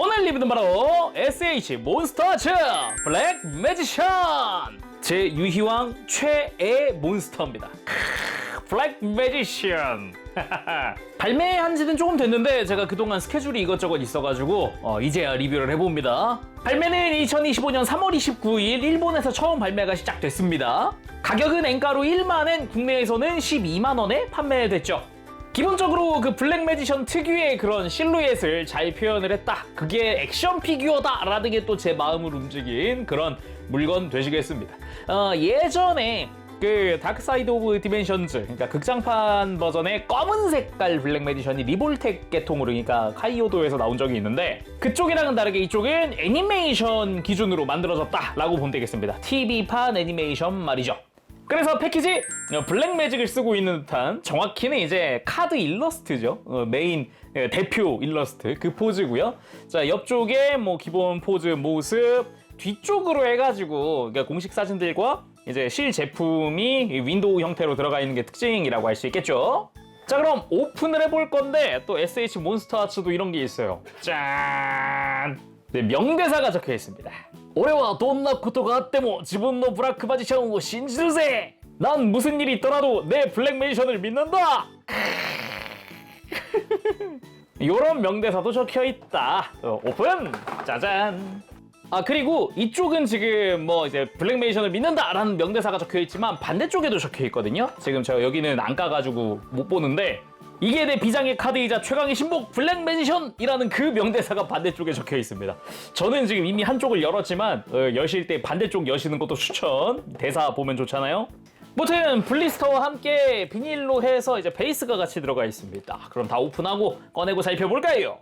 오늘 리뷰는 바로 SH 몬스터아츠 블랙 매지션! 제 유희왕 최애 몬스터입니다. 블랙 매지션! 발매한 지는 조금 됐는데 제가 그동안 스케줄이 이것저것 있어가지고 이제야 리뷰를 해봅니다. 발매는 2025년 3월 29일 일본에서 처음 발매가 시작됐습니다. 가격은 엔가로 1만엔, 국내에서는 12만원에 판매됐죠. 기본적으로 그 블랙 매지션 특유의 그런 실루엣을 잘 표현을 했다. 그게 액션 피규어다 라는 게 또 제 마음을 움직인 그런 물건 되시겠습니다. 예전에 그 다크사이드 오브 디멘션즈, 그러니까 극장판 버전의 검은 색깔 블랙 매지션이 리볼텍 계통으로, 그러니까 카이오도에서 나온 적이 있는데 그쪽이랑은 다르게 이쪽은 애니메이션 기준으로 만들어졌다 라고 보면 되겠습니다. TV판 애니메이션 말이죠. 그래서 패키지 블랙 매직을 쓰고 있는 듯한, 정확히는 이제 카드 일러스트죠. 메인 대표 일러스트 그 포즈고요. 자, 옆쪽에 뭐 기본 포즈 모습, 뒤쪽으로 해가지고 그러니까 공식 사진들과 이제 실 제품이 윈도우 형태로 들어가 있는 게 특징이라고 할 수 있겠죠. 자, 그럼 오픈을 해볼 건데 또 SH 몬스터아츠도 이런 게 있어요. 짠! 네, 명대사가 적혀 있습니다. 올해와 돈납 코토가 아때모 지분노 브라크 마지션 を 신지르세! 난 무슨 일이 있더라도 내 블랙 매지션을 믿는다! 요런 명대사도 적혀 있다. 오픈! 짜잔! 그리고 이쪽은 지금 뭐 이제 블랙 매지션을 믿는다 라는 명대사가 적혀 있지만 반대쪽에도 적혀 있거든요. 지금 제가 여기는 안 까가지고 못 보는데, 이게 내 비장의 카드이자 최강의 신복 블랙 매지션이라는 그 명대사가 반대쪽에 적혀 있습니다. 저는 지금 이미 한쪽을 열었지만 여실 때 반대쪽 여시는 것도 추천. 대사 보면 좋잖아요. 무튼 블리스터와 함께 비닐로 해서 이제 베이스가 같이 들어가 있습니다. 그럼 다 오픈하고 꺼내고 살펴볼까요?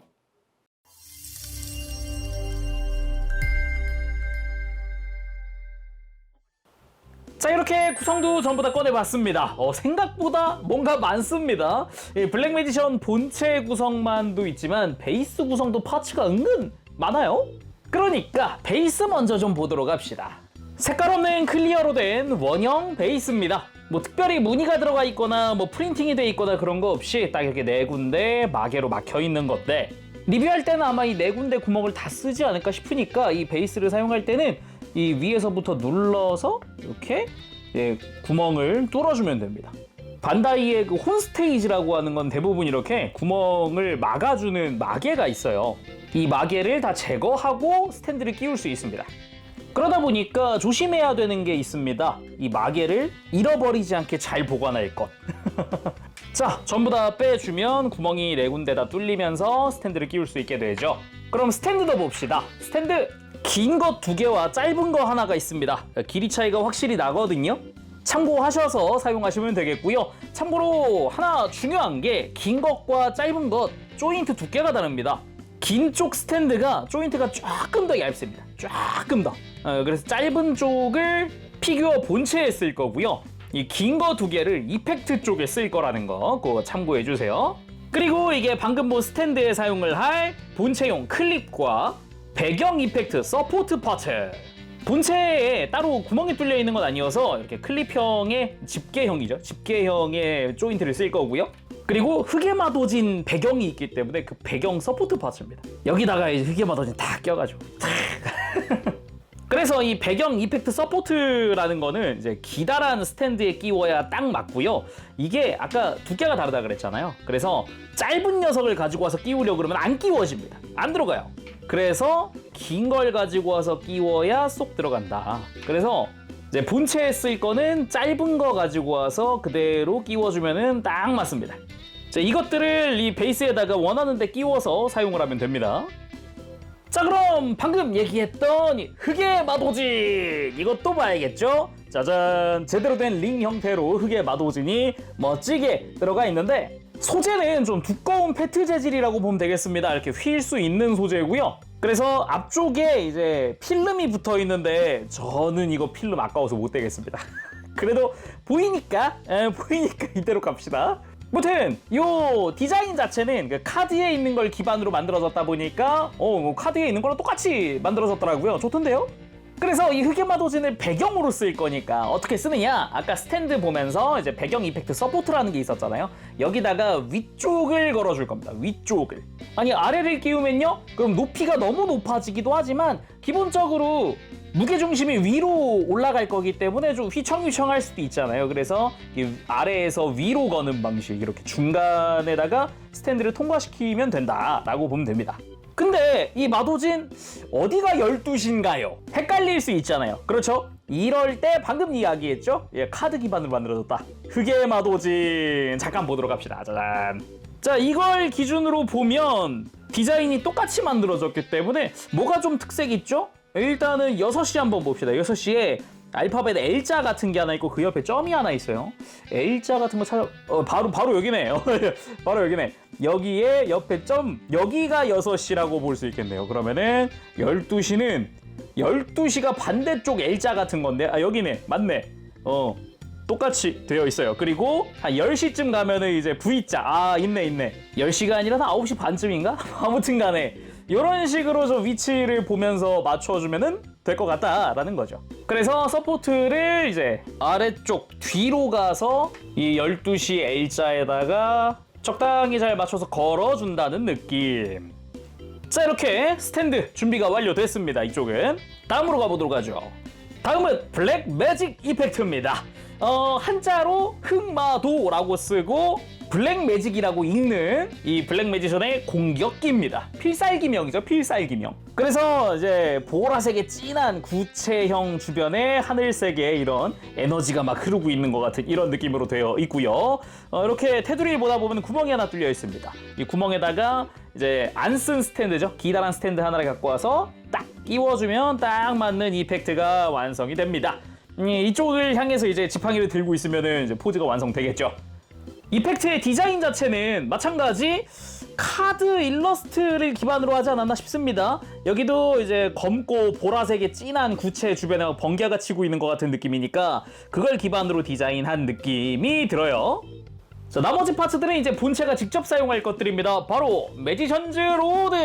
자, 이렇게 구성도 전부 다 꺼내봤습니다. 생각보다 뭔가 많습니다. 블랙 매지션 본체 구성만도 있지만 베이스 구성도 파츠가 은근 많아요. 그러니까 베이스 먼저 좀 보도록 합시다. 색깔 없는 클리어로 된 원형 베이스입니다. 뭐 특별히 무늬가 들어가 있거나 뭐 프린팅이 돼 있거나 그런 거 없이 딱 이렇게 네 군데 마개로 막혀 있는 건데, 리뷰할 때는 아마 이 네 군데 구멍을 다 쓰지 않을까 싶으니까 이 베이스를 사용할 때는 이 위에서부터 눌러서 이렇게 구멍을 뚫어주면 됩니다. 반다이의 그 혼스테이지라고 하는 건 대부분 이렇게 구멍을 막아주는 마개가 있어요. 이 마개를 다 제거하고 스탠드를 끼울 수 있습니다. 그러다 보니까 조심해야 되는 게 있습니다. 이 마개를 잃어버리지 않게 잘 보관할 것. 자, 전부 다 빼주면 구멍이 네 군데 다 뚫리면서 스탠드를 끼울 수 있게 되죠. 그럼 스탠드도 봅시다. 스탠드! 긴 거 2개와 짧은 거 하나가 있습니다. 길이 차이가 확실히 나거든요. 참고하셔서 사용하시면 되겠고요. 참고로 하나 중요한 게 긴 것과 짧은 것 조인트 두께가 다릅니다. 긴 쪽 스탠드가 조인트가 조금 더 얇습니다. 조금 더. 그래서 짧은 쪽을 피규어 본체에 쓸 거고요. 이 긴 거 2개를 이펙트 쪽에 쓸 거라는 거 그거 참고해 주세요. 그리고 이게 방금 본 스탠드에 사용을 할 본체용 클립과 배경 이펙트 서포트 파츠. 본체에 따로 구멍이 뚫려 있는 건 아니어서 이렇게 클립형의 집게형이죠. 집게형의 조인트를 쓸 거고요. 그리고 흙에 마도진 배경이 있기 때문에 그 배경 서포트 파츠입니다. 여기다가 이제 흙에 마도진 다 껴가지고. 그래서 이 배경 이펙트 서포트라는 거는 이제 기다란 스탠드에 끼워야 딱 맞고요. 이게 아까 두께가 다르다 그랬잖아요. 그래서 짧은 녀석을 가지고 와서 끼우려고 그러면 안 끼워집니다. 안 들어가요. 그래서 긴 걸 가지고 와서 끼워야 쏙 들어간다. 그래서 이제 본체에 쓸 거는 짧은 거 가지고 와서 그대로 끼워주면은 딱 맞습니다. 자, 이것들을 이 베이스에다가 원하는 데 끼워서 사용을 하면 됩니다. 자, 그럼 방금 얘기했던 흙의 마도진 이것도 봐야겠죠? 짜잔! 제대로 된 링 형태로 흙의 마도진이 멋지게 들어가 있는데, 소재는 좀 두꺼운 페트 재질이라고 보면 되겠습니다. 이렇게 휠 수 있는 소재고요. 그래서 앞쪽에 이제 필름이 붙어 있는데 저는 이거 필름 아까워서 못 대겠습니다. 그래도 보이니까 이대로 갑시다. 무튼 요 디자인 자체는 그 카드에 있는 걸 기반으로 만들어졌다 보니까 뭐 카드에 있는 거랑 똑같이 만들어졌더라고요. 좋던데요? 그래서 이 흑연마도진을 배경으로 쓸 거니까 어떻게 쓰느냐? 아까 스탠드 보면서 이제 배경 이펙트 서포트라는 게 있었잖아요. 여기다가 위쪽을 걸어줄 겁니다. 위쪽을. 아니 아래를 끼우면요? 그럼 높이가 너무 높아지기도 하지만 기본적으로 무게중심이 위로 올라갈 거기 때문에 좀 휘청휘청할 수도 있잖아요. 그래서 이 아래에서 위로 거는 방식, 이렇게 중간에다가 스탠드를 통과시키면 된다라고 보면 됩니다. 근데 이 마도진 어디가 12시인가요? 헷갈릴 수 있잖아요. 그렇죠? 이럴 때 방금 이야기했죠? 예, 카드 기반으로 만들어졌다. 흑의 마도진 잠깐 보도록 합시다. 짜잔. 자, 이걸 기준으로 보면 디자인이 똑같이 만들어졌기 때문에 뭐가 좀 특색 있죠? 일단은 6시 한번 봅시다. 6시에 알파벳 L자 같은 게 하나 있고 그 옆에 점이 하나 있어요. L자 같은 거 찾아 바로 여기네. 바로 여기네. 여기에 옆에 점, 여기가 6시라고 볼 수 있겠네요. 그러면은 12시는 12시가 반대쪽 L자 같은 건데, 아 여기네. 맞네. 똑같이 되어 있어요. 그리고 한 10시쯤 가면은 이제 V자. 아, 있네. 10시가 아니라 9시 반쯤인가? 아무튼 간에 이런 식으로 좀 위치를 보면서 맞춰주면은 될 것 같다라는 거죠. 그래서 서포트를 이제 아래쪽 뒤로 가서 이 12시 L자에다가 적당히 잘 맞춰서 걸어준다는 느낌. 자, 이렇게 스탠드 준비가 완료됐습니다. 이쪽은. 다음으로 가보도록 하죠. 다음은 블랙 매직 이펙트입니다. 한자로 흑마도라고 쓰고 블랙 매직이라고 읽는 이 블랙 매지션의 공격기입니다. 필살기명이죠, 필살기명. 그래서 이제 보라색의 진한 구체형 주변에 하늘색의 이런 에너지가 막 흐르고 있는 것 같은 이런 느낌으로 되어 있고요. 이렇게 테두리를 보다 보면 구멍이 하나 뚫려 있습니다. 이 구멍에다가 이제 안 쓴 스탠드죠, 기다란 스탠드 하나를 갖고 와서 딱 끼워주면 딱 맞는 이펙트가 완성이 됩니다. 이쪽을 향해서 이제 지팡이를 들고 있으면은 이제 포즈가 완성되겠죠. 이펙트의 디자인 자체는 마찬가지 카드 일러스트를 기반으로 하지 않았나 싶습니다. 여기도 이제 검고 보라색의 진한 구체 주변에 번개가 치고 있는 것 같은 느낌이니까 그걸 기반으로 디자인한 느낌이 들어요. 자, 나머지 파츠들은 이제 본체가 직접 사용할 것들입니다. 바로 매지션즈 로드!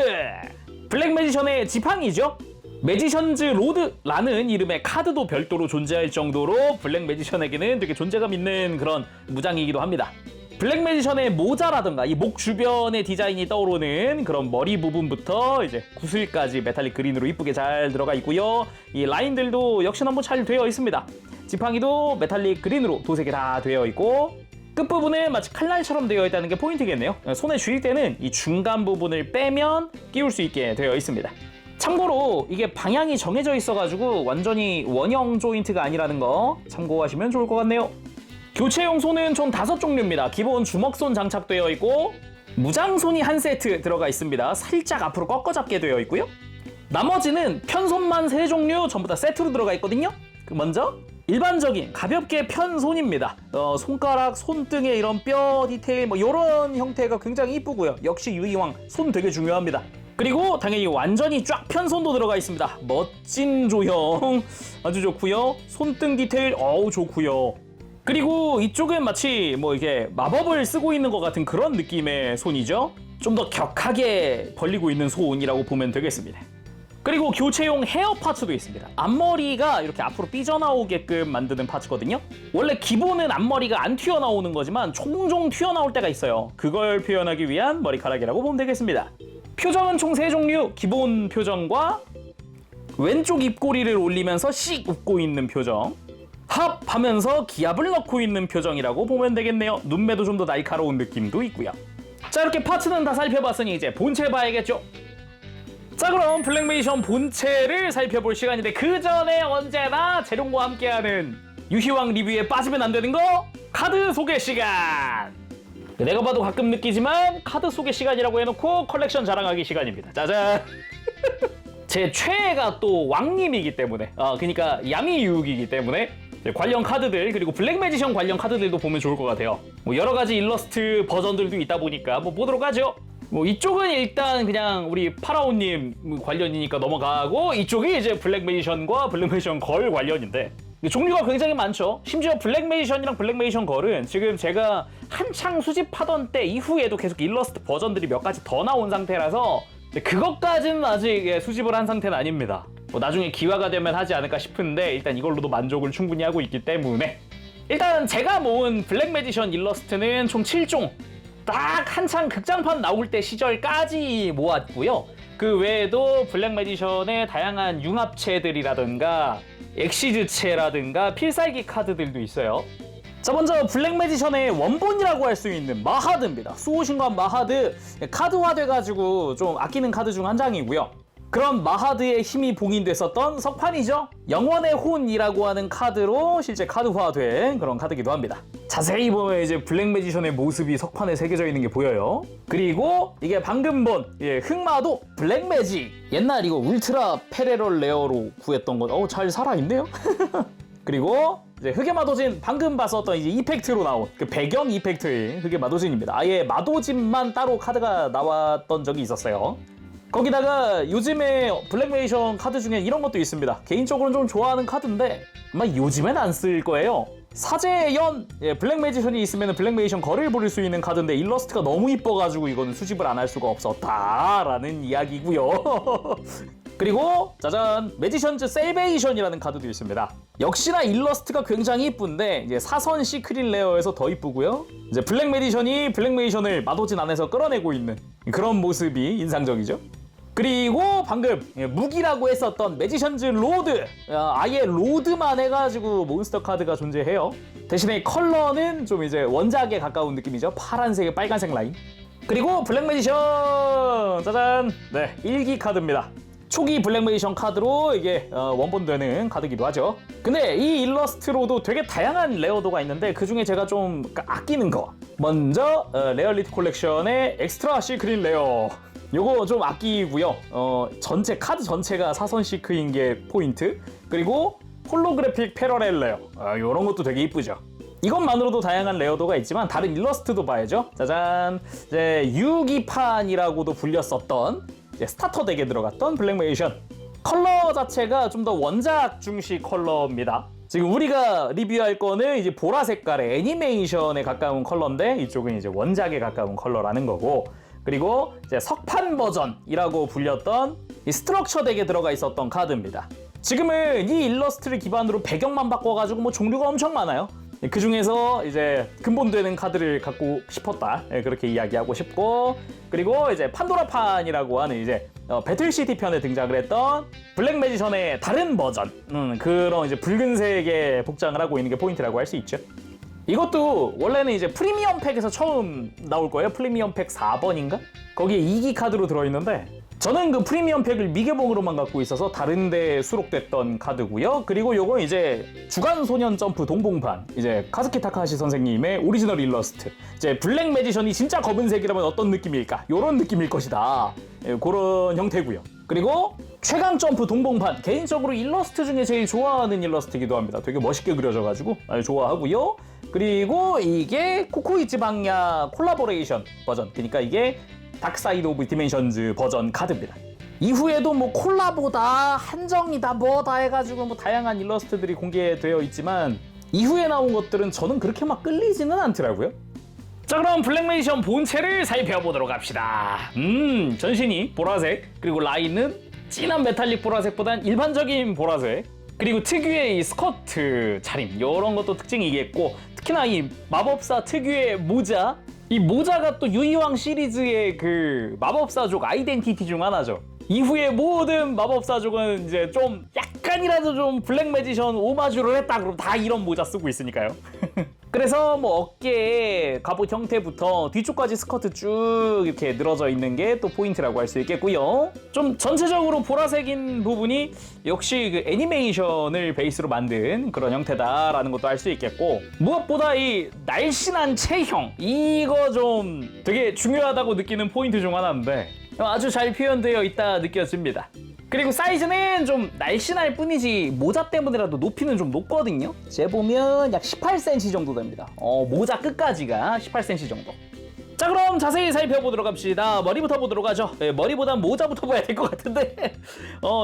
블랙 매지션의 지팡이죠. 매지션즈 로드라는 이름의 카드도 별도로 존재할 정도로 블랙 매지션에게는 되게 존재감 있는 그런 무장이기도 합니다. 블랙 매지션의 모자라든가 이 목 주변의 디자인이 떠오르는 그런 머리 부분부터 이제 구슬까지 메탈릭 그린으로 이쁘게 잘 들어가 있고요. 이 라인들도 역시나 뭐 잘 되어 있습니다. 지팡이도 메탈릭 그린으로 도색이 다 되어 있고 끝부분은 마치 칼날처럼 되어 있다는 게 포인트겠네요. 손에 쥘 때는 이 중간 부분을 빼면 끼울 수 있게 되어 있습니다. 참고로 이게 방향이 정해져 있어가지고 완전히 원형 조인트가 아니라는 거 참고하시면 좋을 것 같네요. 교체용 손은 총 5종류입니다. 기본 주먹손 장착되어 있고 무장손이 한 세트 들어가 있습니다. 살짝 앞으로 꺾어 잡게 되어 있고요. 나머지는 편손만 3종류 전부 다 세트로 들어가 있거든요. 먼저 일반적인 가볍게 편 손입니다. 손가락, 손등에 이런 뼈 디테일 뭐 이런 형태가 굉장히 이쁘고요. 역시 유이왕 손 되게 중요합니다. 그리고 당연히 완전히 쫙 편 손도 들어가 있습니다. 멋진 조형 아주 좋고요. 손등 디테일 어우 좋고요. 그리고 이쪽은 마치 뭐 이게 마법을 쓰고 있는 것 같은 그런 느낌의 손이죠. 좀 더 격하게 벌리고 있는 손이라고 보면 되겠습니다. 그리고 교체용 헤어 파츠도 있습니다. 앞머리가 이렇게 앞으로 삐져나오게끔 만드는 파츠거든요. 원래 기본은 앞머리가 안 튀어나오는 거지만 종종 튀어나올 때가 있어요. 그걸 표현하기 위한 머리카락이라고 보면 되겠습니다. 표정은 총 3종류, 기본 표정과 왼쪽 입꼬리를 올리면서 씩 웃고 있는 표정, 합하면서 기압을 넣고 있는 표정이라고 보면 되겠네요. 눈매도 좀 더 날카로운 느낌도 있고요. 자, 이렇게 파츠는 다 살펴봤으니 이제 본체 봐야겠죠? 자, 그럼 블랙 매지션 본체를 살펴볼 시간인데 그 전에 언제나 재롱과 함께하는 유희왕 리뷰에 빠지면 안 되는 거 카드 소개 시간! 내가 봐도 가끔 느끼지만 카드 소개 시간이라고 해놓고 컬렉션 자랑하기 시간입니다. 짜잔! 제 최애가 또 왕님이기 때문에 그러니까 야미유기이기 때문에 관련 카드들 그리고 블랙 매지션 관련 카드들도 보면 좋을 것 같아요. 뭐 여러 가지 일러스트 버전들도 있다 보니까 뭐 보도록 하죠. 뭐 이쪽은 일단 그냥 우리 파라오님 관련이니까 넘어가고 이쪽이 이제 블랙 매지션과 블랙 매지션 걸 관련인데 종류가 굉장히 많죠. 심지어 블랙 매지션이랑 블랙 매지션 걸은 지금 제가 한창 수집하던 때 이후에도 계속 일러스트 버전들이 몇 가지 더 나온 상태라서 그것까지는 아직 수집을 한 상태는 아닙니다. 뭐 나중에 기화가 되면 하지 않을까 싶은데 일단 이걸로도 만족을 충분히 하고 있기 때문에 일단 제가 모은 블랙 매지션 일러스트는 총 7종 딱 한창 극장판 나올 때 시절까지 모았고요. 그 외에도 블랙 매지션의 다양한 융합체들이라든가 엑시즈체라든가 필살기 카드들도 있어요. 자, 먼저 블랙 매지션의 원본이라고 할 수 있는 마하드입니다. 수호신관 마하드, 카드화돼가지고 좀 아끼는 카드 중 한 장이고요. 그런 마하드의 힘이 봉인됐었던 석판이죠. 영원의 혼이라고 하는 카드로 실제 카드화된 그런 카드기도 합니다. 자세히 보면 이제 블랙 매지션의 모습이 석판에 새겨져 있는 게 보여요. 그리고 이게 방금 본 흑마도 블랙 매직. 옛날 이거 울트라 페레럴 레어로 구했던 거, 잘 살아있네요. 그리고 이제 흑의 마도진 방금 봤었던 이제 이펙트로 나온 그 배경 이펙트의 흑의 마도진입니다. 아예 마도진만 따로 카드가 나왔던 적이 있었어요. 거기다가 요즘에 블랙 매지션 카드 중에 이런 것도 있습니다. 개인적으로는 좀 좋아하는 카드인데 아마 요즘엔 안 쓸 거예요. 사제연 블랙 매지션이 있으면 블랙 매지션 거를 부릴 수 있는 카드인데 일러스트가 너무 이뻐가지고 이거는 수집을 안 할 수가 없었다라는 이야기고요. 그리고 짜잔, 매지션즈 셀베이션이라는 카드도 있습니다. 역시나 일러스트가 굉장히 이쁜데 이제 사선 시크릿 레어에서 더 이쁘고요. 이제 블랙 매지션이 블랙 매지션을 마도진 안에서 끌어내고 있는 그런 모습이 인상적이죠. 그리고 방금 무기라고 했었던 매지션즈 로드, 아예 로드만 해가지고 몬스터 카드가 존재해요. 대신에 컬러는 좀 이제 원작에 가까운 느낌이죠. 파란색에 빨간색 라인. 그리고 블랙 매지션 짜잔, 네, 1기 카드입니다. 초기 블랙 매지션 카드로 이게 원본되는 카드기도 하죠. 근데 이 일러스트로도 되게 다양한 레어도가 있는데 그 중에 제가 좀 아끼는 거, 먼저 레어리티 콜렉션의 엑스트라 시크릿 레어, 요거 좀 아끼고요. 전체 카드 전체가 사선 시크인 게 포인트. 그리고 홀로그래픽 패러렐 레어, 요런 것도 되게 이쁘죠. 이것만으로도 다양한 레어도가 있지만 다른 일러스트도 봐야죠. 짜잔, 이제 유기판이라고도 불렸었던 스타터 덱에 들어갔던 블랙 매지션. 컬러 자체가 좀 더 원작 중시 컬러입니다. 지금 우리가 리뷰할 거는 이제 보라 색깔의 애니메이션에 가까운 컬러인데 이쪽은 이제 원작에 가까운 컬러라는 거고, 그리고 이제 석판 버전이라고 불렸던 이 스트럭처 덱에 들어가 있었던 카드입니다. 지금은 이 일러스트를 기반으로 배경만 바꿔가지고 뭐 종류가 엄청 많아요. 그 중에서 이제 근본되는 카드를 갖고 싶었다, 그렇게 이야기하고 싶고, 그리고 이제 판도라판이라고 하는 이제 배틀시티 편에 등장을 했던 블랙 매지션의 다른 버전, 그런 이제 붉은색의 복장을 하고 있는 게 포인트라고 할 수 있죠. 이것도 원래는 이제 프리미엄 팩에서 처음 나올 거예요. 프리미엄 팩 4번인가? 거기에 2기 카드로 들어있는데 저는 그 프리미엄 팩을 미개봉으로만 갖고 있어서 다른 데 수록됐던 카드고요. 그리고 요건 이제 주간소년 점프 동봉판, 이제 카즈키 타카하시 선생님의 오리지널 일러스트. 이제 블랙 매지션이 진짜 검은색이라면 어떤 느낌일까? 요런 느낌일 것이다. 그런 형태고요. 그리고 최강 점프 동봉판, 개인적으로 일러스트 중에 제일 좋아하는 일러스트이기도 합니다. 되게 멋있게 그려져가지고 좋아하고요. 그리고 이게 코코이치 방야 콜라보레이션 버전, 그러니까 이게 다크사이드 오브 디멘션즈 버전 카드입니다. 이후에도 뭐 콜라보다 한정이다 뭐다 해가지고 뭐 다양한 일러스트들이 공개되어 있지만 이후에 나온 것들은 저는 그렇게 막 끌리지는 않더라고요. 자, 그럼 블랙 매지션 본체를 살펴보도록 합시다. 전신이 보라색, 그리고 라인은 진한 메탈릭 보라색보단 일반적인 보라색, 그리고 특유의 이 스커트 차림, 이런 것도 특징이겠고, 특히나 이 마법사 특유의 모자, 이 모자가 또 유이왕 시리즈의 그 마법사족 아이덴티티 중 하나죠. 이후에 모든 마법사족은 이제 좀 약간이라도 좀 블랙 매지션 오마주를 했다 그러면 다 이런 모자 쓰고 있으니까요. 그래서 뭐 어깨에 갑옷 형태부터 뒤쪽까지 스커트 쭉 이렇게 늘어져 있는 게 또 포인트라고 할 수 있겠고요. 좀 전체적으로 보라색인 부분이 역시 그 애니메이션을 베이스로 만든 그런 형태다라는 것도 알 수 있겠고, 무엇보다 이 날씬한 체형, 이거 좀 되게 중요하다고 느끼는 포인트 중 하나인데 아주 잘 표현되어 있다 느껴집니다. 그리고 사이즈는 좀 날씬할 뿐이지 모자 때문에라도 높이는 좀 높거든요. 재보면 약 18cm 정도 됩니다. 모자 끝까지가 18cm 정도. 자, 그럼 자세히 살펴보도록 합시다. 머리부터 보도록 하죠. 머리보단 모자부터 봐야 될 것 같은데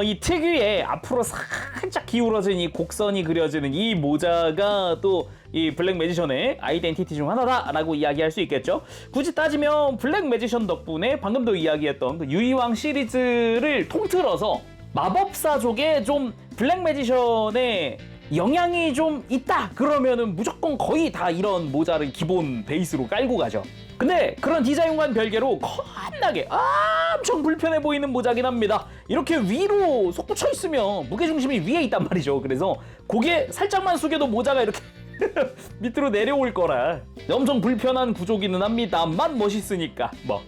이 특유의 앞으로 살짝 기울어진 이 곡선이 그려지는 이 모자가 또 이 블랙 매지션의 아이덴티티 중 하나다라고 이야기할 수 있겠죠. 굳이 따지면 블랙 매지션 덕분에 방금도 이야기했던 그 유이왕 시리즈를 통틀어서 마법사족에 좀 블랙 매지션의 영향이 좀 있다 그러면은 무조건 거의 다 이런 모자를 기본 베이스로 깔고 가죠. 근데 그런 디자인과는 별개로 겁나게 엄청 불편해 보이는 모자긴 합니다. 이렇게 위로 솟구쳐 있으면 무게중심이 위에 있단 말이죠. 그래서 고개 살짝만 숙여도 모자가 이렇게 밑으로 내려올 거라 엄청 불편한 구조기는 합니다만 멋있으니까 뭐.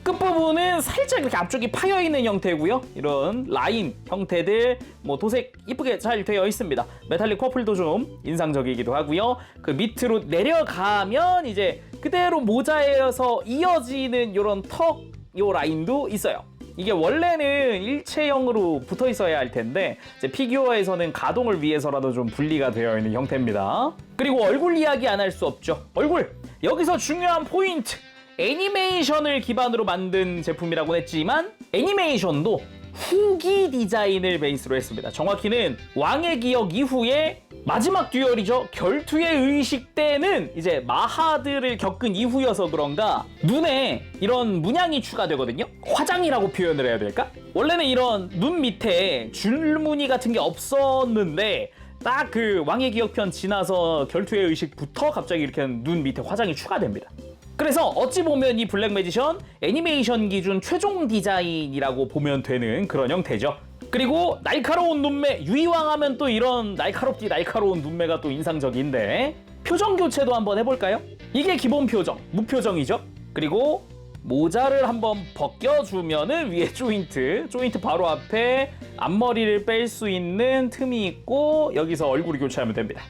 끝부분은 살짝 이렇게 앞쪽이 파여있는 형태고요. 이런 라인 형태들 뭐 도색 이쁘게 잘 되어 있습니다. 메탈릭 퍼플도 좀 인상적이기도 하고요. 그 밑으로 내려가면 이제 그대로 모자에서 이어지는 이런 턱 요 라인도 있어요. 이게 원래는 일체형으로 붙어 있어야 할 텐데 이제 피규어에서는 가동을 위해서라도 좀 분리가 되어 있는 형태입니다. 그리고 얼굴 이야기 안 할 수 없죠. 얼굴! 여기서 중요한 포인트! 애니메이션을 기반으로 만든 제품이라고 했지만 애니메이션도 후기 디자인을 베이스로 했습니다. 정확히는 왕의 기억 이후에 마지막 듀얼이죠. 결투의 의식 때는 이제 마하드를 겪은 이후여서 그런가 눈에 이런 문양이 추가되거든요. 화장이라고 표현을 해야 될까? 원래는 이런 눈 밑에 줄무늬 같은 게 없었는데 딱 그 왕의 기억편 지나서 결투의 의식부터 갑자기 이렇게 눈 밑에 화장이 추가됩니다. 그래서 어찌 보면 이 블랙 매지션 애니메이션 기준 최종 디자인이라고 보면 되는 그런 형태죠. 그리고 날카로운 눈매, 유이왕 하면 또 이런 날카롭디 날카로운 눈매가 또 인상적인데 표정 교체도 한번 해볼까요? 이게 기본 표정, 무표정이죠. 그리고 모자를 한번 벗겨주면은 위에 조인트 바로 앞에 앞머리를 뺄 수 있는 틈이 있고 여기서 얼굴이 교체하면 됩니다.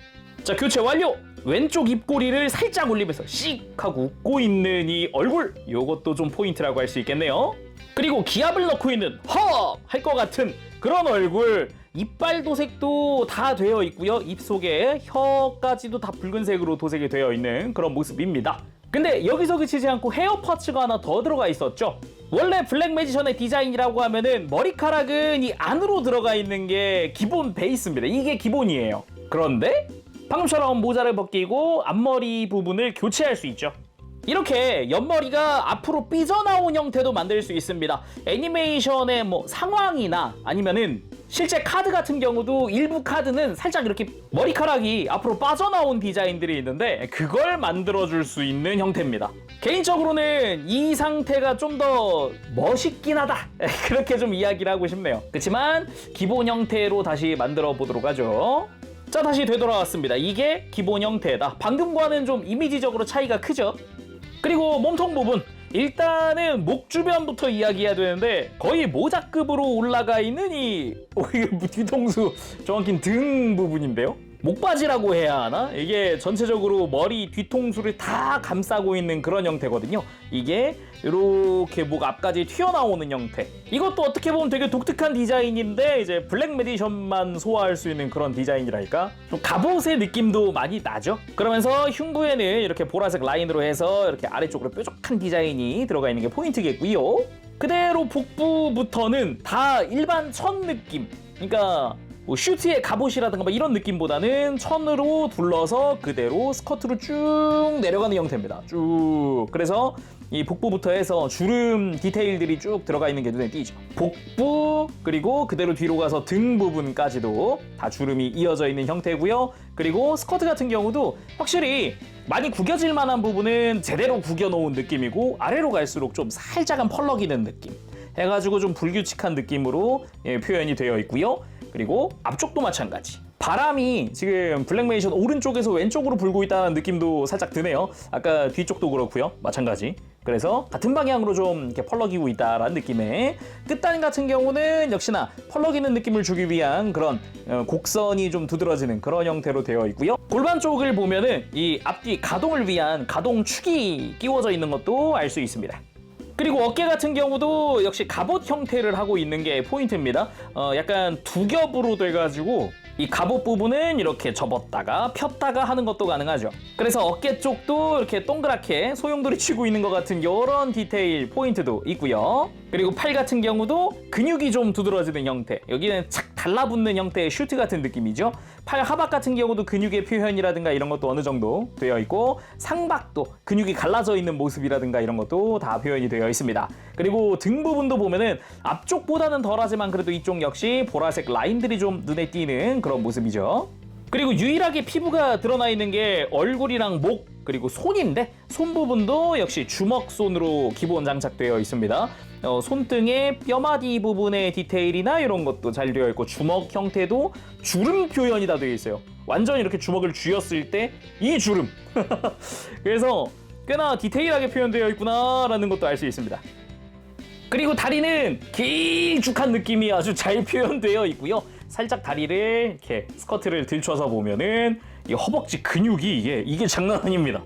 자, 교체 완료! 왼쪽 입꼬리를 살짝 올리면서 씩 하고 웃고 있는 이 얼굴, 요것도 좀 포인트라고 할 수 있겠네요. 그리고 기압을 넣고 있는 헉! 할 것 같은 그런 얼굴, 이빨 도색도 다 되어 있고요. 입 속에 혀까지도 다 붉은색으로 도색이 되어 있는 그런 모습입니다. 근데 여기서 그치지 않고 헤어 파츠가 하나 더 들어가 있었죠. 원래 블랙 매지션의 디자인이라고 하면은 머리카락은 이 안으로 들어가 있는 게 기본 베이스입니다. 이게 기본이에요. 그런데 방금처럼 모자를 벗기고 앞머리 부분을 교체할 수 있죠. 이렇게 옆머리가 앞으로 삐져나온 형태도 만들 수 있습니다. 애니메이션의 뭐 상황이나 아니면은 실제 카드 같은 경우도 일부 카드는 살짝 이렇게 머리카락이 앞으로 빠져나온 디자인들이 있는데 그걸 만들어줄 수 있는 형태입니다. 개인적으로는 이 상태가 좀 더 멋있긴 하다 그렇게 좀 이야기를 하고 싶네요. 그렇지만 기본 형태로 다시 만들어 보도록 하죠. 자, 다시 되돌아왔습니다. 이게 기본 형태다. 방금과는 좀 이미지적으로 차이가 크죠. 그리고 몸통 부분, 일단은 목 주변부터 이야기해야 되는데 거의 모자급으로 올라가 있는 이 뒤통수, 정확히 등 부분인데요. 목바지라고 해야 하나? 이게 전체적으로 머리 뒤통수를 다 감싸고 있는 그런 형태거든요. 이게 이렇게 목 앞까지 튀어나오는 형태. 이것도 어떻게 보면 되게 독특한 디자인인데 이제 블랙 매디션만 소화할 수 있는 그런 디자인이랄까? 좀 갑옷의 느낌도 많이 나죠? 그러면서 흉부에는 이렇게 보라색 라인으로 해서 이렇게 아래쪽으로 뾰족한 디자인이 들어가 있는 게 포인트겠고요. 그대로 복부부터는 다 일반 천 느낌. 그러니까 뭐 슈트의 갑옷이라든가 뭐 이런 느낌보다는 천으로 둘러서 그대로 스커트로 쭉 내려가는 형태입니다. 쭉. 그래서 이 복부부터 해서 주름 디테일들이 쭉 들어가 있는 게 눈에 띄죠. 복부 그리고 그대로 뒤로 가서 등 부분까지도 다 주름이 이어져 있는 형태고요. 그리고 스커트 같은 경우도 확실히 많이 구겨질 만한 부분은 제대로 구겨놓은 느낌이고 아래로 갈수록 좀 살짝은 펄럭이는 느낌 해가지고 좀 불규칙한 느낌으로 표현이 되어 있고요. 그리고 앞쪽도 마찬가지. 바람이 지금 블랙 매지션 오른쪽에서 왼쪽으로 불고 있다는 느낌도 살짝 드네요. 아까 뒤쪽도 그렇고요. 마찬가지. 그래서 같은 방향으로 좀 이렇게 펄럭이고 있다라는 느낌의 끝단 같은 경우는 역시나 펄럭이는 느낌을 주기 위한 그런 곡선이 좀 두드러지는 그런 형태로 되어 있고요. 골반 쪽을 보면은 이 앞뒤 가동을 위한 가동축이 끼워져 있는 것도 알 수 있습니다. 그리고 어깨 같은 경우도 역시 갑옷 형태를 하고 있는 게 포인트입니다. 약간 두 겹으로 돼가지고 이 갑옷 부분은 이렇게 접었다가 폈다가 하는 것도 가능하죠. 그래서 어깨 쪽도 이렇게 동그랗게 소용돌이 치고 있는 것 같은 이런 디테일 포인트도 있고요. 그리고 팔 같은 경우도 근육이 좀 두드러지는 형태. 여기는 착 달라붙는 형태의 슈트 같은 느낌이죠. 팔 하박 같은 경우도 근육의 표현이라든가 이런 것도 어느 정도 되어 있고, 상박도 근육이 갈라져 있는 모습이라든가 이런 것도 다 표현이 되어 있습니다. 그리고 등 부분도 보면은 앞쪽보다는 덜하지만 그래도 이쪽 역시 보라색 라인들이 좀 눈에 띄는 그런 모습이죠. 그리고 유일하게 피부가 드러나 있는 게 얼굴이랑 목 그리고 손인데, 손 부분도 역시 주먹손으로 기본 장착되어 있습니다. 손등의 뼈마디 부분의 디테일이나 이런 것도 잘 되어 있고, 주먹 형태도 주름 표현이 다 되어 있어요. 완전히 이렇게 주먹을 쥐었을 때 이 주름. 그래서 꽤나 디테일하게 표현되어 있구나 라는 것도 알 수 있습니다. 그리고 다리는 길쭉한 느낌이 아주 잘 표현되어 있고요. 살짝 다리를 이렇게 스커트를 들춰서 보면은 이 허벅지 근육이 이게 장난 아닙니다.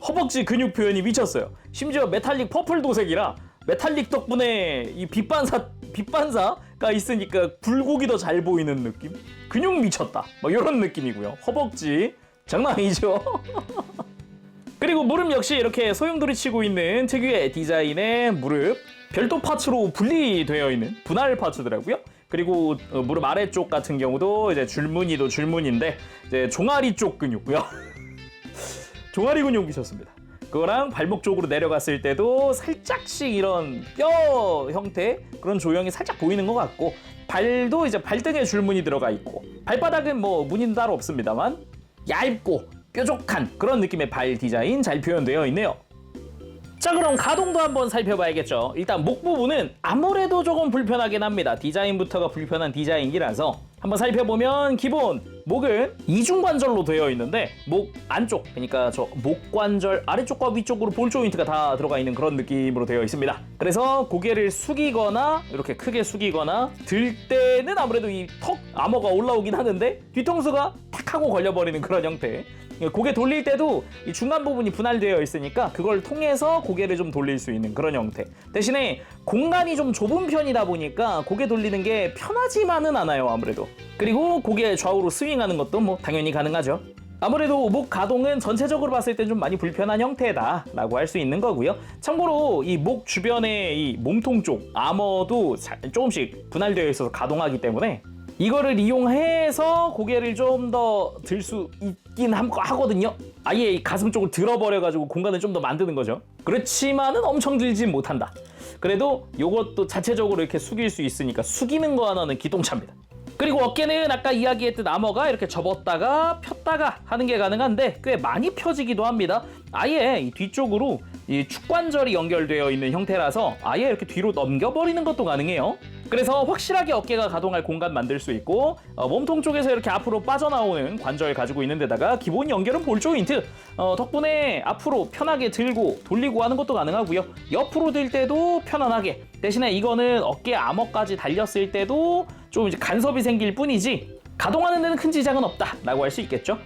허벅지 근육 표현이 미쳤어요. 심지어 메탈릭 퍼플 도색이라 메탈릭 덕분에 이 빛반사가 있으니까 굴곡이 더 잘 보이는 느낌? 근육 미쳤다. 뭐 이런 느낌이고요. 허벅지 장난 아니죠? 그리고 무릎 역시 이렇게 소용돌이 치고 있는 특유의 디자인의 무릎, 별도 파츠로 분리되어 있는 분할 파츠더라고요. 그리고 무릎 아래쪽 같은 경우도 이제 줄무늬도 줄무늬인데 이제 종아리 쪽 근육고요. 종아리 근육 미쳤습니다. 그거랑 발목 쪽으로 내려갔을 때도 살짝씩 이런 뼈 형태 그런 조형이 살짝 보이는 것 같고, 발도 이제 발등에 줄무늬 들어가 있고, 발바닥은 뭐 무늬는 따로 없습니다만 얇고 뾰족한 그런 느낌의 발 디자인 잘 표현되어 있네요. 자, 그럼 가동도 한번 살펴봐야겠죠. 일단 목 부분은 아무래도 조금 불편하긴 합니다. 디자인부터가 불편한 디자인이라서 한번 살펴보면, 기본 목은 이중관절로 되어 있는데 목 안쪽, 그러니까 저 목관절 아래쪽과 위쪽으로 볼 조인트가 다 들어가 있는 그런 느낌으로 되어 있습니다. 그래서 고개를 숙이거나 이렇게 크게 숙이거나 들 때는 아무래도 이 턱 암호가 올라오긴 하는데 뒤통수가 탁 하고 걸려버리는 그런 형태. 고개 돌릴 때도 이 중간 부분이 분할되어 있으니까 그걸 통해서 고개를 좀 돌릴 수 있는 그런 형태. 대신에 공간이 좀 좁은 편이다 보니까 고개 돌리는 게 편하지만은 않아요, 아무래도. 그리고 고개 좌우로 스윙하는 것도 뭐 당연히 가능하죠. 아무래도 목 가동은 전체적으로 봤을 때 좀 많이 불편한 형태다라고 할 수 있는 거고요. 참고로 이 목 주변에 이 몸통 쪽 아머도 조금씩 분할되어 있어서 가동하기 때문에 이거를 이용해서 고개를 좀 더 들 수 있긴 하거든요. 아예 이 가슴 쪽을 들어버려가지고 공간을 좀 더 만드는 거죠. 그렇지만은 엄청 들진 못한다. 그래도 이것도 자체적으로 이렇게 숙일 수 있으니까 숙이는 거 하나는 기똥차입니다. 그리고 어깨는 아까 이야기했던 아머가 이렇게 접었다가 폈다가 하는 게 가능한데 꽤 많이 펴지기도 합니다. 아예 이 뒤쪽으로 이 축관절이 연결되어 있는 형태라서 아예 이렇게 뒤로 넘겨버리는 것도 가능해요. 그래서 확실하게 어깨가 가동할 공간 만들 수 있고, 몸통 쪽에서 이렇게 앞으로 빠져나오는 관절 가지고 있는 데다가 기본 연결은 볼 조인트, 덕분에 앞으로 편하게 들고 돌리고 하는 것도 가능하고요. 옆으로 들 때도 편안하게. 대신에 이거는 어깨 암호까지 달렸을 때도 좀 이제 간섭이 생길 뿐이지 가동하는 데는 큰 지장은 없다라고 할 수 있겠죠.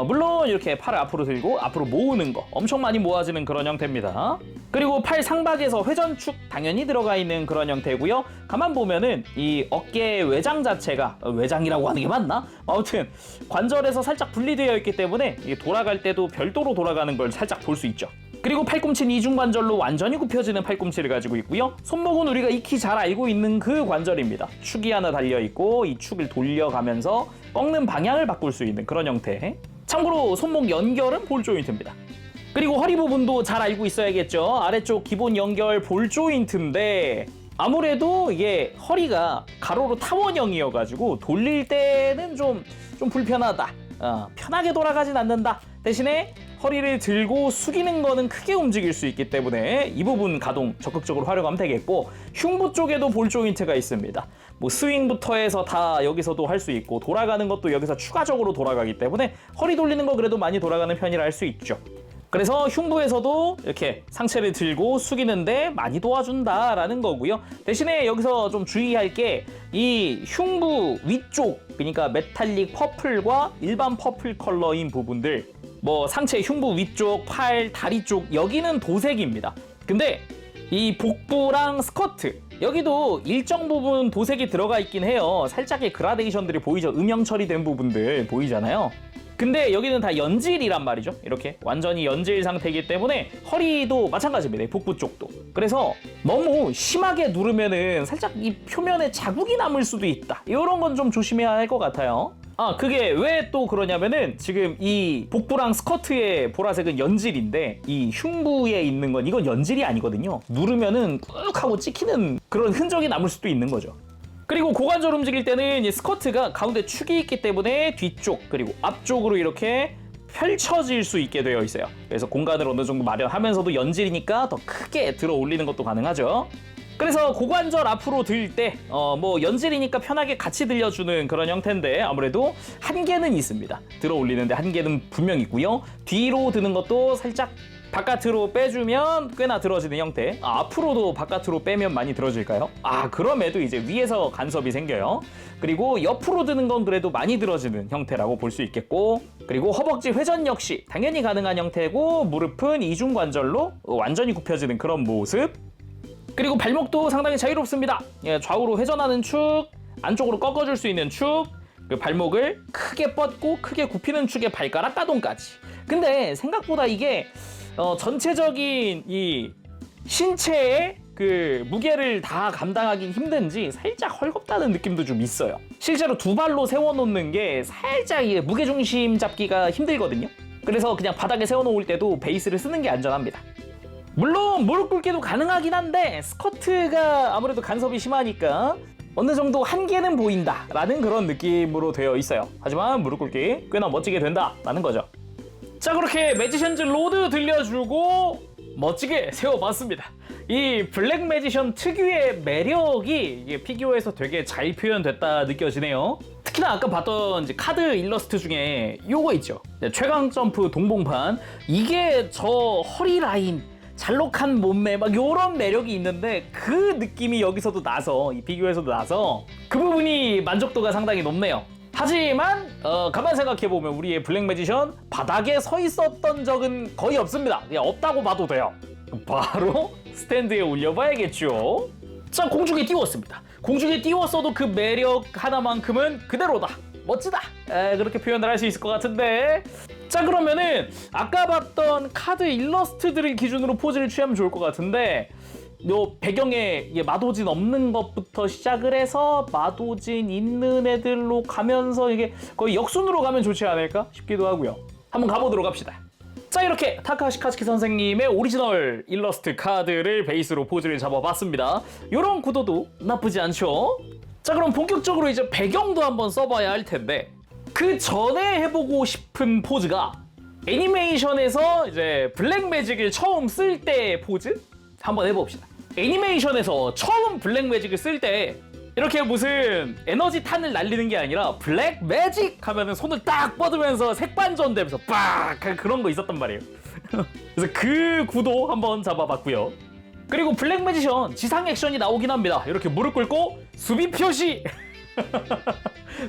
물론 이렇게 팔을 앞으로 들고 앞으로 모으는 거 엄청 많이 모아지는 그런 형태입니다. 그리고 팔 상박에서 회전축 당연히 들어가 있는 그런 형태고요. 가만 보면은 이 어깨 외장 자체가, 외장이라고 하는 게 맞나? 아무튼 관절에서 살짝 분리되어 있기 때문에 이게 돌아갈 때도 별도로 돌아가는 걸 살짝 볼 수 있죠. 그리고 팔꿈치는 이중관절로 완전히 굽혀지는 팔꿈치를 가지고 있고요. 손목은 우리가 익히 잘 알고 있는 그 관절입니다. 축이 하나 달려있고 이 축을 돌려가면서 꺾는 방향을 바꿀 수 있는 그런 형태. 참고로 손목 연결은 볼 조인트입니다. 그리고 허리 부분도 잘 알고 있어야겠죠. 아래쪽 기본 연결 볼 조인트인데 아무래도 이게 허리가 가로로 타원형이어가지고 돌릴 때는 좀 불편하다. 편하게 돌아가진 않는다. 대신에 허리를 들고 숙이는 거는 크게 움직일 수 있기 때문에 이 부분 가동 적극적으로 활용하면 되겠고, 흉부 쪽에도 볼 조인트가 있습니다. 뭐 스윙부터 해서 다 여기서도 할 수 있고 돌아가는 것도 여기서 추가적으로 돌아가기 때문에 허리 돌리는 거 그래도 많이 돌아가는 편이라 할 수 있죠. 그래서 흉부에서도 이렇게 상체를 들고 숙이는데 많이 도와준다라는 거고요. 대신에 여기서 좀 주의할 게 이 흉부 위쪽, 그러니까 메탈릭 퍼플과 일반 퍼플 컬러인 부분들, 뭐 상체 흉부 위쪽, 팔, 다리 쪽 여기는 도색입니다. 근데 이 복부랑 스커트 여기도 일정 부분 도색이 들어가 있긴 해요. 살짝의 그라데이션들이 보이죠. 음영 처리된 부분들 보이잖아요. 근데 여기는 다 연질이란 말이죠. 이렇게 완전히 연질 상태이기 때문에 허리도 마찬가지입니다. 복부 쪽도. 그래서 너무 심하게 누르면은 살짝 이 표면에 자국이 남을 수도 있다. 이런 건 좀 조심해야 할 것 같아요. 그게 왜 또 그러냐면은 지금 이 복부랑 스커트의 보라색은 연질인데 이 흉부에 있는 건 이건 연질이 아니거든요. 누르면은 꾹 하고 찍히는 그런 흔적이 남을 수도 있는 거죠. 그리고 고관절 움직일 때는 이 스커트가 가운데 축이 있기 때문에 뒤쪽 그리고 앞쪽으로 이렇게 펼쳐질 수 있게 되어 있어요. 그래서 공간을 어느 정도 마련하면서도 연질이니까 더 크게 들어 올리는 것도 가능하죠. 그래서 고관절 앞으로 들 때 뭐 연질이니까 편하게 같이 들려주는 그런 형태인데 아무래도 한계는 있습니다. 들어 올리는데 한계는 분명 있고요. 뒤로 드는 것도 살짝 바깥으로 빼주면 꽤나 들어지는 형태. 앞으로도 바깥으로 빼면 많이 들어질까요? 그럼에도 이제 위에서 간섭이 생겨요. 그리고 옆으로 드는 건 그래도 많이 들어지는 형태라고 볼 수 있겠고, 그리고 허벅지 회전 역시 당연히 가능한 형태고, 무릎은 이중관절로 완전히 굽혀지는 그런 모습. 그리고 발목도 상당히 자유롭습니다. 좌우로 회전하는 축, 안쪽으로 꺾어줄 수 있는 축, 그 발목을 크게 뻗고 크게 굽히는 축의 발가락 가동까지. 근데 생각보다 이게 전체적인 이 신체의 그 무게를 다 감당하긴 힘든지 살짝 헐겁다는 느낌도 좀 있어요. 실제로 두 발로 세워놓는 게 살짝 이게 무게중심 잡기가 힘들거든요. 그래서 그냥 바닥에 세워놓을 때도 베이스를 쓰는 게 안전합니다. 물론 무릎 꿇기도 가능하긴 한데 스커트가 아무래도 간섭이 심하니까 어느 정도 한계는 보인다라는 그런 느낌으로 되어 있어요. 하지만 무릎 꿇기 꽤나 멋지게 된다라는 거죠. 자, 그렇게 매지션즈 로드 들려주고 멋지게 세워봤습니다. 이 블랙 매지션 특유의 매력이 이게 피규어에서 되게 잘 표현됐다 느껴지네요. 특히나 아까 봤던 이제 카드 일러스트 중에 요거 있죠. 최강 점프 동봉판. 이게 저 허리 라인, 잘록한 몸매 막 요런 매력이 있는데 그 느낌이 여기서도 나서 이 피규어에서도 나서 그 부분이 만족도가 상당히 높네요. 하지만 가만 생각해보면 우리의 블랙 매지션 바닥에 서 있었던 적은 거의 없습니다. 그냥 없다고 봐도 돼요. 바로 스탠드에 올려봐야겠죠. 자, 공중에 띄웠습니다. 공중에 띄웠어도 그 매력 하나만큼은 그대로다, 멋지다, 그렇게 표현을 할 수 있을 것 같은데, 자, 그러면은 아까 봤던 카드 일러스트들을 기준으로 포즈를 취하면 좋을 것 같은데, 요 배경에 마도진 없는 것부터 시작을 해서 마도진 있는 애들로 가면서 이게 거의 역순으로 가면 좋지 않을까 싶기도 하고요. 한번 가보도록 합시다. 자, 이렇게 타카시 카츠키 선생님의 오리지널 일러스트 카드를 베이스로 포즈를 잡아봤습니다. 요런 구도도 나쁘지 않죠? 자, 그럼 본격적으로 이제 배경도 한번 써봐야 할 텐데, 그 전에 해보고 싶은 포즈가 애니메이션에서 이제 블랙 매직을 처음 쓸 때 포즈? 한번 해봅시다. 애니메이션에서 처음 블랙 매직을 쓸 때 이렇게 무슨 에너지 탄을 날리는 게 아니라 블랙 매직 하면은 손을 딱 뻗으면서 색반전되면서 빡 그런 거 있었단 말이에요. 그래서 그 구도 한번 잡아봤고요. 그리고 블랙 매지션 지상 액션이 나오긴 합니다. 이렇게 무릎 꿇고 수비 표시.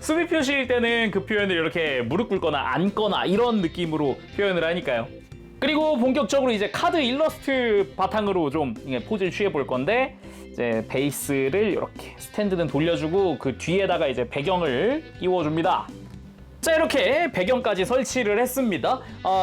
수비 표시일 때는 그 표현을 이렇게 무릎 꿇거나 앉거나 이런 느낌으로 표현을 하니까요. 그리고 본격적으로 이제 카드 일러스트 바탕으로 좀 포즈를 취해 볼 건데, 이제 베이스를 이렇게 스탠드는 돌려주고 그 뒤에다가 이제 배경을 끼워줍니다. 자, 이렇게 배경까지 설치를 했습니다.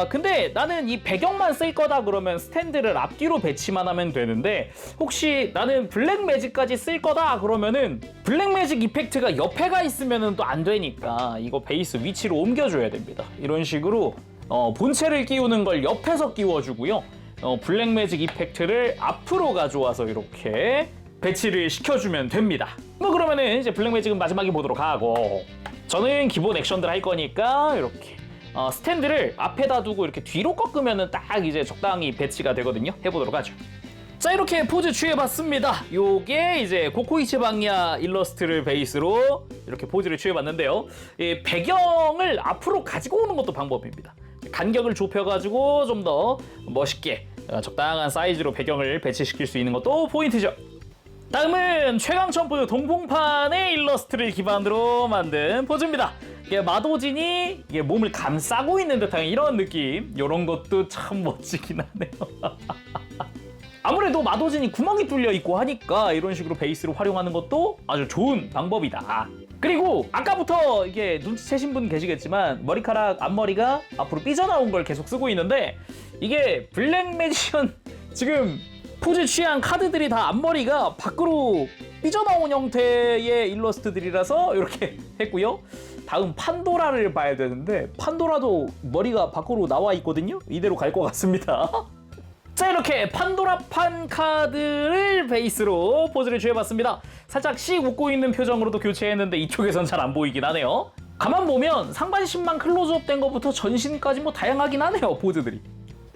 근데 나는 이 배경만 쓸 거다 그러면 스탠드를 앞뒤로 배치만 하면 되는데, 혹시 나는 블랙 매직까지 쓸 거다 그러면은 블랙 매직 이펙트가 옆에가 있으면은 또 안 되니까 이거 베이스 위치로 옮겨줘야 됩니다. 이런 식으로 본체를 끼우는 걸 옆에서 끼워주고요. 블랙 매직 이펙트를 앞으로 가져와서 이렇게 배치를 시켜주면 됩니다. 뭐 그러면은 이제 블랙 매직은 마지막에 보도록 하고, 저는 기본 액션들 할 거니까 이렇게 스탠드를 앞에다 두고 이렇게 뒤로 꺾으면은 딱 이제 적당히 배치가 되거든요. 해보도록 하죠. 자, 이렇게 포즈 취해봤습니다. 요게 이제 고코이치 방야 일러스트를 베이스로 이렇게 포즈를 취해봤는데요. 이 배경을 앞으로 가지고 오는 것도 방법입니다. 간격을 좁혀가지고 좀 더 멋있게 적당한 사이즈로 배경을 배치시킬 수 있는 것도 포인트죠. 다음은 최강 점프 동봉판의 일러스트를 기반으로 만든 포즈입니다. 이게 마도진이 이게 몸을 감싸고 있는 듯한 이런 느낌, 이런 것도 참 멋지긴 하네요. 아무래도 마도진이 구멍이 뚫려 있고 하니까 이런 식으로 베이스를 활용하는 것도 아주 좋은 방법이다. 그리고 아까부터 이게 눈치채신 분 계시겠지만 머리카락 앞머리가 앞으로 삐져나온 걸 계속 쓰고 있는데 이게 블랙 매지션 지금 포즈 취한 카드들이 다 앞머리가 밖으로 삐져나온 형태의 일러스트들이라서 이렇게 했고요. 다음 판도라를 봐야 되는데 판도라도 머리가 밖으로 나와 있거든요. 이대로 갈 것 같습니다. 자, 이렇게 판도라판 카드를 베이스로 포즈를 취해봤습니다. 살짝 씩 웃고 있는 표정으로도 교체했는데 이쪽에선 잘 안 보이긴 하네요. 가만 보면 상반신만 클로즈업 된 것부터 전신까지 뭐 다양하긴 하네요, 포즈들이.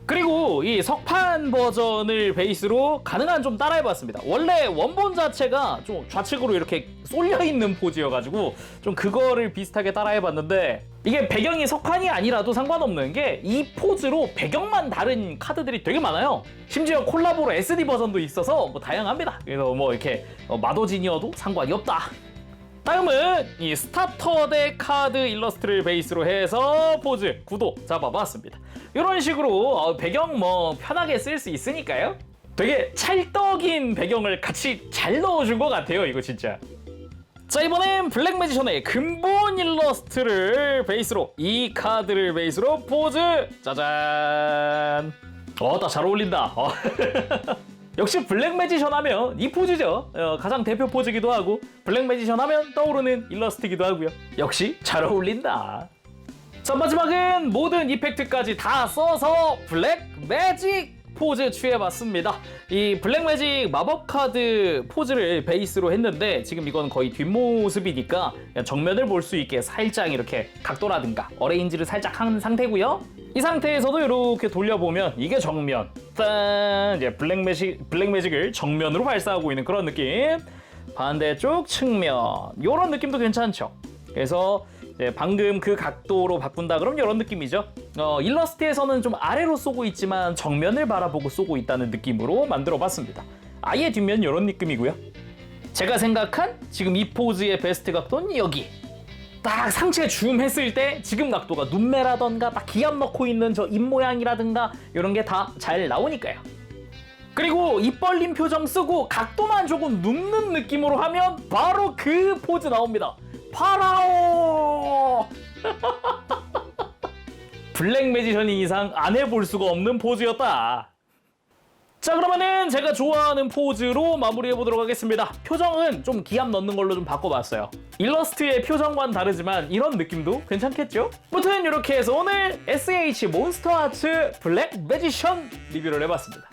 그리고 이 석판 버전을 베이스로 가능한 좀 따라해봤습니다. 원래 원본 자체가 좀 좌측으로 이렇게 쏠려있는 포즈여가지고 좀 그거를 비슷하게 따라해봤는데 이게 배경이 석판이 아니라도 상관없는 게 이 포즈로 배경만 다른 카드들이 되게 많아요. 심지어 콜라보로 SD 버전도 있어서 뭐 다양합니다. 그래서 뭐 이렇게 마도진이어도 상관이 없다. 다음은 이 스타터 덱 카드 일러스트를 베이스로 해서 포즈, 구도 잡아봤습니다. 이런 식으로 배경 뭐 편하게 쓸 수 있으니까요. 되게 찰떡인 배경을 같이 잘 넣어준 것 같아요, 이거 진짜. 자, 이번엔 블랙 매지션의 근본 일러스트를 베이스로 이 카드를 베이스로 포즈 짜잔. 딱 잘 어울린다. 역시 블랙 매지션 하면 이 포즈죠. 가장 대표 포즈기도 하고 블랙 매지션 하면 떠오르는 일러스트이기도 하고요. 역시 잘 어울린다. 자, 마지막은 모든 이펙트까지 다 써서 블랙 매직 포즈 취해봤습니다. 이 블랙 매직 마법 카드 포즈를 베이스로 했는데 지금 이건 거의 뒷모습이니까 정면을 볼 수 있게 살짝 이렇게 각도라든가 어레인지를 살짝 한 상태고요. 이 상태에서도 이렇게 돌려보면 이게 정면. 짠! 이제 블랙 매직을 정면으로 발사하고 있는 그런 느낌. 반대쪽 측면. 이런 느낌도 괜찮죠. 그래서 방금 그 각도로 바꾼다 그럼 이런 느낌이죠. 일러스트에서는 좀 아래로 쏘고 있지만 정면을 바라보고 쏘고 있다는 느낌으로 만들어봤습니다. 아예 뒷면 이런 느낌이고요. 제가 생각한 지금 이 포즈의 베스트 각도는 여기. 딱 상체 줌 했을 때 지금 각도가 눈매라던가 딱 기압 넣고 있는 저 입 모양이라든가 이런 게 다 잘 나오니까요. 그리고 입 벌린 표정 쓰고 각도만 조금 눕는 느낌으로 하면 바로 그 포즈 나옵니다. 파라오! 블랙 매지션이 이상 안 해볼 수가 없는 포즈였다. 자, 그러면은 제가 좋아하는 포즈로 마무리해보도록 하겠습니다. 표정은 좀 기압 넣는 걸로 좀 바꿔봤어요. 일러스트의 표정과는 다르지만 이런 느낌도 괜찮겠죠? 아무튼 이렇게 해서 오늘 SH 몬스터하츠 블랙 매지션 리뷰를 해봤습니다.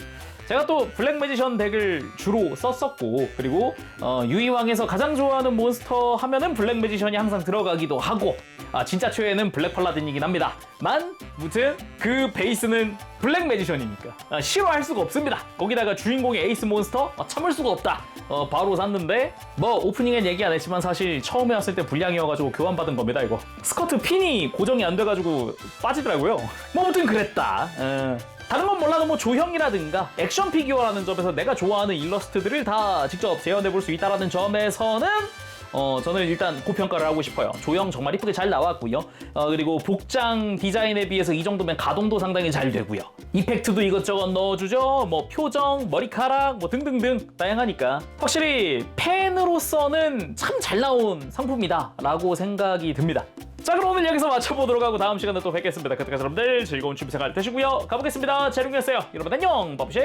제가 또 블랙 매지션 덱을 주로 썼었고 그리고 유이왕에서 가장 좋아하는 몬스터 하면은 블랙 매지션이 항상 들어가기도 하고 진짜 최애는 블랙 팔라딘이긴 합니다. 무튼 그 베이스는 블랙 매지션이니까 싫어할 수가 없습니다. 거기다가 주인공의 에이스 몬스터 참을 수가 없다. 바로 샀는데 뭐 오프닝엔 얘기 안 했지만 사실 처음에 왔을 때 불량이어가지고 교환받은 겁니다. 이거 스커트 핀이 고정이 안 돼가지고 빠지더라고요. 뭐 아무튼 그랬다. 다른 건 몰라도 뭐 조형이라든가 액션 피규어라는 점에서 내가 좋아하는 일러스트들을 다 직접 재현해볼 수 있다는 점에서는 저는 일단 고평가를 하고 싶어요. 조형 정말 이쁘게 잘 나왔고요. 그리고 복장 디자인에 비해서 이 정도면 가동도 상당히 잘 되고요. 이펙트도 이것저것 넣어주죠. 뭐 표정, 머리카락 뭐 등등등 다양하니까 확실히 팬으로서는 참 잘 나온 상품이다 라고 생각이 듭니다. 자, 그럼 오늘 여기서 마쳐보도록 하고 다음 시간에 또 뵙겠습니다. 그때까지 여러분들 즐거운 취미생활 되시고요. 가보겠습니다. 재룡이었어요. 여러분 안녕. 바쁘시